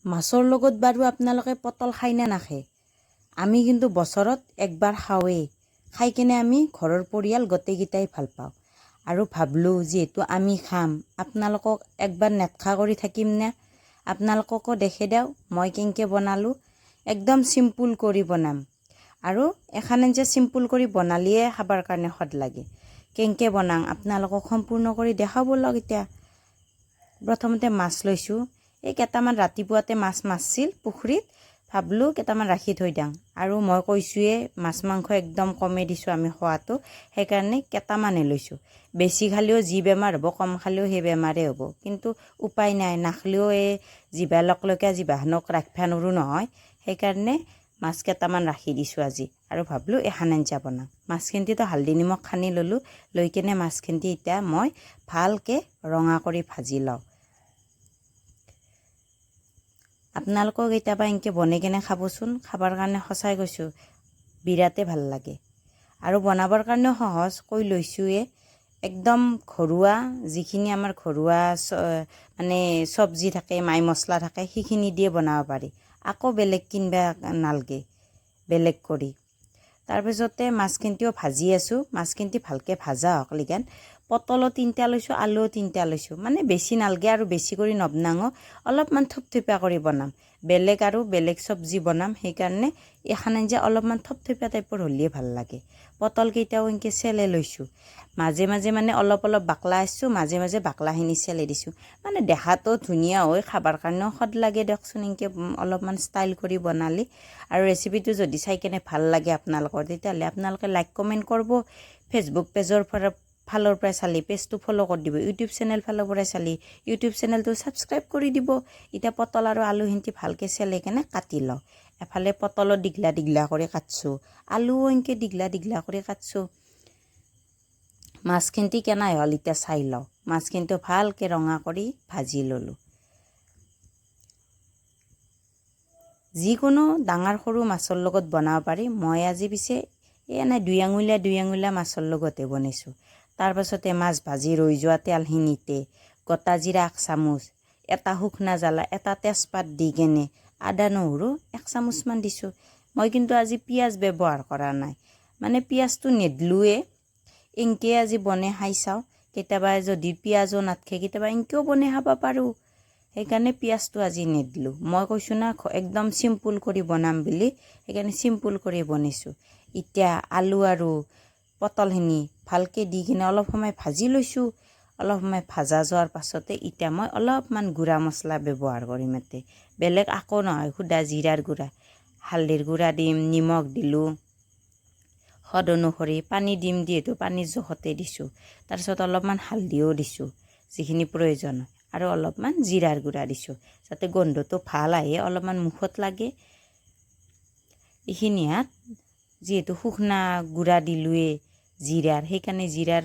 মাছৰ লগত বাৰু আপোনালোকে পটল খাই নে নাখায়? আমি কিন্তু বছৰত একবাৰ খাওঁৱেই। খাই কিনে আমি ঘৰৰ পৰিয়াল গোটেইকেইটাই ভাল পাওঁ। আৰু ভাবলোঁ যিহেতু আমি খাম, আপোনালোকক একবাৰ নেটখা কৰি থাকিম নে? আপোনালোককো দেখে দিওঁ মই কেনেকৈ বনালোঁ। একদম চিম্পুল কৰি বনাম। আৰু এখন যে চিম্পুল কৰি বনালিয়ে খাবৰ কাৰণে সোৱাদ লাগে। কেনেকৈ বনাম আপোনালোকক সম্পূৰ্ণ কৰি দেখাব লগ এতিয়া। প্ৰথমতে মাছ লৈছোঁ। এই কেইটামান ৰাতিপুৱাতে মাছ মাৰিছিল পুখুৰীত, ভাবলোঁ কেইটামান ৰাখি থৈ দিওঁ। আৰু মই কৈছোঁৱে মাছ মাংস একদম কমেই দিছোঁ আমি খোৱাটো, সেইকাৰণে কেইটামানে লৈছোঁ। বেছি খালেও যি বেমাৰ হ'ব, কম খালেও সেই বেমাৰেই হ'ব। কিন্তু উপায় নাই, নাখালেও এই জিভা লকলকীয়া জিভাখনক ৰাখিব নোৱাৰোঁ নহয়, সেইকাৰণে মাছ কেইটামান ৰাখি দিছোঁ আজি। আৰু ভাবলোঁ এখন আঞ্জা বনাম। মাছখিনিতো হালধি নিমখ সানি ল'লোঁ, লৈ কিনে মাছখিনি এতিয়া মই ভালকৈ ৰঙা কৰি ভাজি লওঁ। আপোনালোকক কেতিয়াবা এনেকৈ বনাই কিনে খাবচোন, খাবৰ কাৰণে সঁচাই কৈছোঁ বিৰাটেই ভাল লাগে। আৰু বনাবৰ কাৰণেও সহজ, কৈ লৈছোঁৱে। একদম ঘৰুৱা যিখিনি আমাৰ ঘৰুৱা মানে চব্জি থাকে, মাই মছলা থাকে, সেইখিনি দিয়ে বনাব পাৰি। আকৌ বেলেগ কিনিব নালাগে বেলেগ কৰি। তাৰপিছতে মাছখিনিও ভাজি আছোঁ। মাছখিনি ভালকৈ ভাজা হওক লিগান। পটলো 3টা লৈছোঁ, আলুও 3টা লৈছোঁ। মানে বেছি নালাগে আৰু বেছি কৰি নবনাঙো, অলপমান থপথপীয়া কৰি বনাম। বেলেগ আৰু বেলেগ চব্জি বনাম, সেইকাৰণে এখন আঞ্জা অলপমান থপথপীয়া টাইপৰ হ'লেই ভাল লাগে। পটলকেইটাও এনেকৈ চেলে লৈছোঁ। মাজে মাজে মানে অলপ অলপ বাকলা আছোঁ, মাজে মাজে বাকলাখিনি চেলে দিছোঁ। মানে দেখাতো ধুনীয়া হৈ খাবৰ কাৰণেও সোৱাদ লাগে দিয়কচোন, এনেকৈ অলপমান ষ্টাইল কৰি বনালি। আৰু ৰেচিপিটো যদি চাই কেনে ভাল লাগে আপোনালোকৰ, তেতিয়াহ'লে আপোনালোকে লাইক কমেণ্ট কৰিব। ফেচবুক পেজৰ ফালৰ পৰাই চালি পেজটো ফ'ল' কৰি দিব। ইউটিউব চেনেল ফালৰ পৰাই চালি ইউটিউব চেনেলটো ছাবস্ক্ৰাইব কৰি দিব। এতিয়া পটল আৰু আলুখিনি ভালকৈ চেলে কেনে কাটি লওঁ। এফালে পটলো দীঘলা দীঘলা কৰি কাটছোঁ, আলুও এনেকৈ দীঘলা দীঘলা কৰি কাটছোঁ। মাছখিনি কেনে হ'ল এতিয়া চাই লওঁ। মাছখিনিটো ভালকৈ ৰঙা কৰি ভাজি ল'লোঁ। যিকোনো ডাঙৰ সৰু মাছৰ লগত বনাব পাৰি। মই আজি পিছে এনেই 2 আঙুলীয়া মাছৰ লগতে বনাইছোঁ। তাৰপাছতে মাছ ভাজি ৰৈ যোৱা তেলখিনিতে গোটা জিৰা 1 চামুচ, এটা শুকনা জ্বালা, এটা তেজপাত দি কেনে আদা নহৰু 1 চামুচমান দিছোঁ। মই কিন্তু আজি পিঁয়াজ ব্যৱহাৰ কৰা নাই, মানে পিঁয়াজটো নিদিলোঁৱে। এনেকৈ আজি বনাই খাই চাওঁ। কেতিয়াবা যদি পিঁয়াজো নাথাকে, কেতিয়াবা এনেকৈও বনাই খাব পাৰোঁ। সেইকাৰণে পিঁয়াজটো আজি নিদিলোঁ। মই কৈছোঁ না একদম চিম্পুল কৰি বনাম বুলি, সেইকাৰণে চিম্পুল কৰি বনাইছোঁ। এতিয়া আলু আৰু পটলখিনি ভালকৈ দি কিনে অলপ সময় ভাজি লৈছোঁ। অলপ সময় ভাজা যোৱাৰ পাছতে এতিয়া মই অলপমান গুড়া মছলা ব্যৱহাৰ কৰিম। ইয়াতে বেলেগ একো নহয়, সুদা জিৰাৰ গুড়া, হালধিৰ গুড়া দিম, নিমখ দিলোঁ, সোৱাদ অনুসৰি পানী দিম, যিহেতু পানীৰ জোখতে দিছোঁ। তাৰপিছত অলপমান হালধিও দিছোঁ যিখিনি প্ৰয়োজন হয়, আৰু অলপমান জিৰাৰ গুড়া দিছোঁ যাতে গোন্ধটো ভাল আহে, অলপমান মুখত লাগে। এইখিনি যিহেতু শুকনা গুড়া দিলোঁৱে জিৰাৰ, সেইকাৰণে জিৰাৰ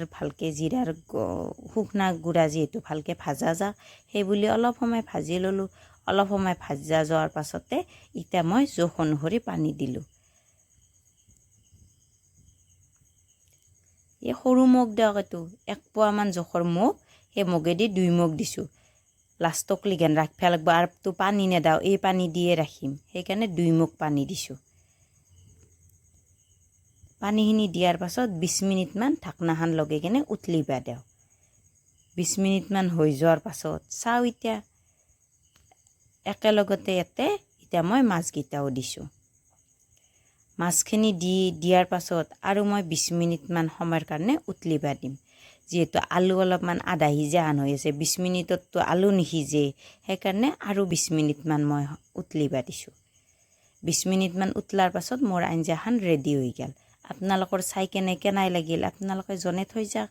শুকনা গুড়া যিহেতু ভালকৈ ভাজা যাওক, সেইবুলি অলপ সময় ভাজি ল'লোঁ। অলপ সময় ভাজা যোৱাৰ পাছতে এতিয়া মই জোখ অনুসৰি পানী দিলোঁ। এই সৰু মগ দিয়ক, এইটো 1 পোৱামান জোখৰ মগ, সেই মগেদি 2 মগ দিছোঁ। লাষ্টক লিগান ৰাখিব লাগিব, আৰু পানী নেদাওঁ, এই পানী দিয়ে ৰাখিম, সেইকাৰণে 2 মগ পানী দিছোঁ। পানীখিনি দিয়াৰ পাছত 20 মিনিটমান ঢাকনাখন লগাই কিনে উতলিব দিওঁ। 20 মিনিটমান হৈ যোৱাৰ পাছত চাওঁ। এতিয়া একেলগতে এতিয়া মই মাছকেইটাও দিছোঁ। মাছখিনি দিয়াৰ পাছত আৰু মই 20 মিনিটমান সময়ৰ কাৰণে উতলিব দিম। যিহেতু আলু অলপমান আধা সিজা হৈ আছে, 20 মিনিটততো আলু নিসিজে, সেইকাৰণে আৰু 20 মিনিটমান মই উতলিব দিছোঁ। 20 মিনিটমান উতলাৰ পাছত মোৰ আঞ্জাখন ৰেডি হৈ গ'ল। আপোনালোকৰ চাই কেনে লাগিল আপোনালোকে জনাই থৈ যাওক।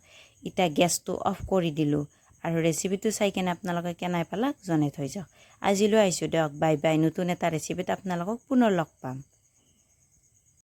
এতিয়া গেছটো অফ কৰি দিলোঁ, আৰু ৰেচিপিটো চাই কেনে আপোনালোকে কেনে পালাক জনাই থৈ যাওক। আজিলৈ আহিছোঁ দিয়ক, বাই বাই। নতুন এটা ৰেচিপিত আপোনালোকক পুনৰ লগ পাম।